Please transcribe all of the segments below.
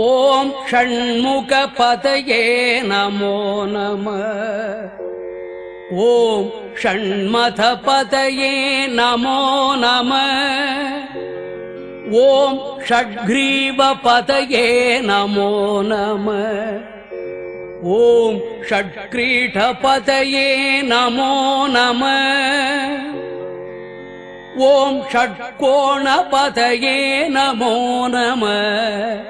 ஓம் ஷண்முகபதயே நமோ நமः. ஓம் ஷண்மதபதயே நமோ நமः. ஓம் ஷட்க்ரீவபதயே நமோ நமः. ஓம் ஷட்க்ரீடபதயே நமோ நமः. ஓம் ஷட்கோணபதயே நமோ நமः.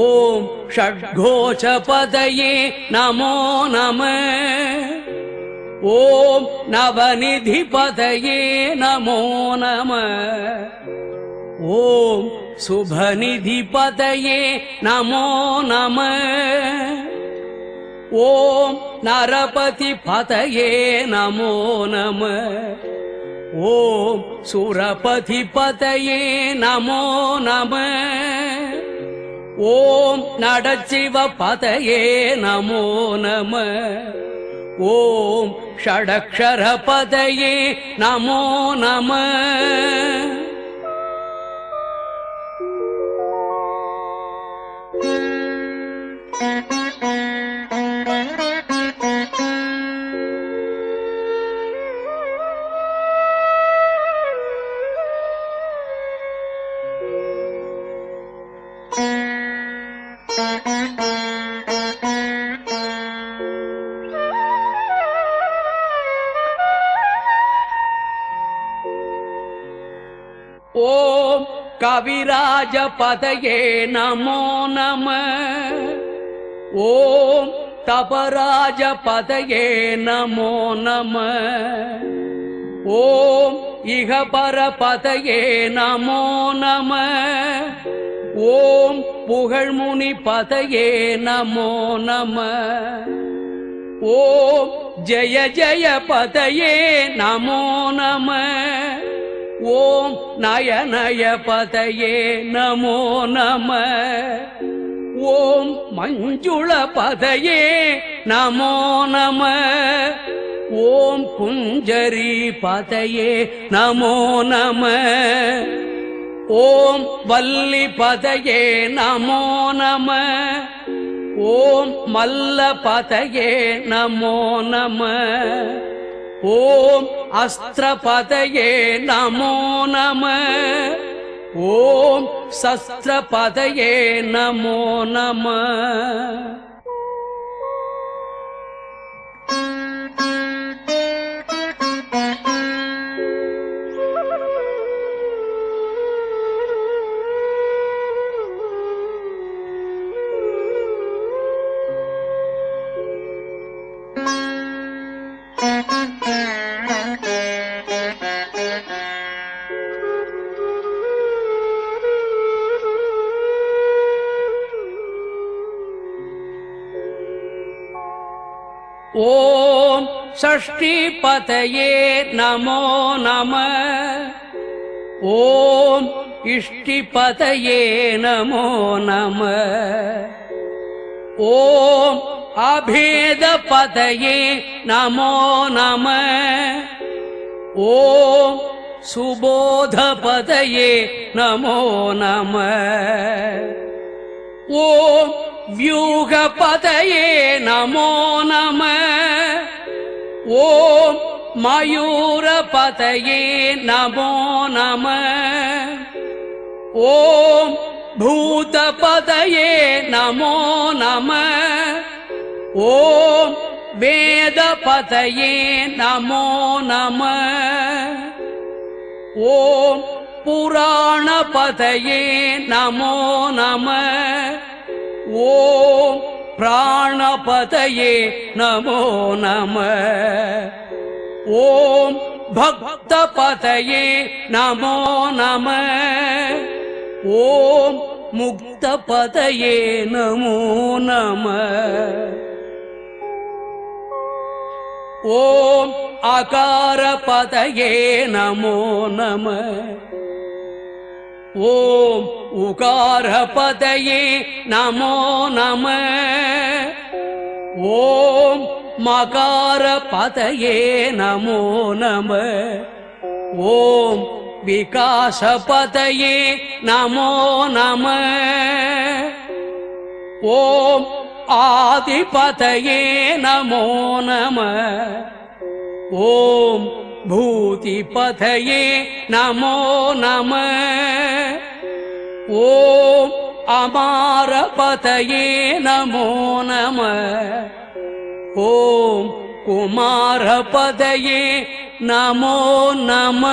ஓம் ஷட்கோஷபதயே நமோ நமः. ஓம் நவநிதிபதயே நமோ நமः. ஓம் சுபநிதிபதயே நமோ நமः. ஓம் நரபதிபதயே நமோ நமः. ஓம் சுரபதிபதயே நமோ நமः. ஓம் நடச்சிவபதயே நமோ நமः. ஓம் ஷடக்ஷரபதயே நமோ நமः. ஓம் கவிராஜபதயே நமோ நமः. ஓம் தபராஜபதயே நமோ நமः. ஓம் இகபரபதயே நமோ நமः. ஓம் புகழ்முனிபதயே நமோ நமः. ஓம் ஜய ஜயபதயே நமோ நமः. ஓம் நயநயபதயே நமோ நமः. ஓம் மஞ்சுளபதயே நமோ நமः. ஓம் குஞ்சரீபதயே நமோ நமः. ஓம் வல்லிபதயே நமோ நமः. ஓம் மல்லபதயே நமோ நமः. ஓம் அஸ்திரபதயே நமோ நமः. ஓம் சஸ்திரபதயே நமோ நமः. ஓம் ஷஷ்டிபதயே நமோ நமः. ஓம் இஷ்டிபதயே நமோ நமः. ஓம் அபேதபதயே நமோ நமः. ஓம் சுபோதபதயே நமோ நமः. ஓம் வியூகபதயே நமோ நமः. ஓம் மயூரபதயே நமோ நமः. ஓம் பூதபதயே நமோ நமः. ஓம் வேதபதயே நமோ நமः. ஓம் புராணபதயே நமோ நமः. ஓம் பிராணபதயே நமோ நமः. ஓம் பக்தபதயே நமோ நமः. ஓம் முக்தபதயே நமோ நமः. ஓம் அகாரபதயே நமோ நமः. ஓம் உகாரபதயே நமோ நமः. ஓம் மகாரபதயே நமோ நமः. ஓம் விகாசபதயே நமோ நமः. ஓம் ஆதிபதயே நமோ நம ஓம் பூதிபதயே நமோ நம ஓம் அமாரபதயே நமோ நம ஓம் குமாரபதயே நமோ நம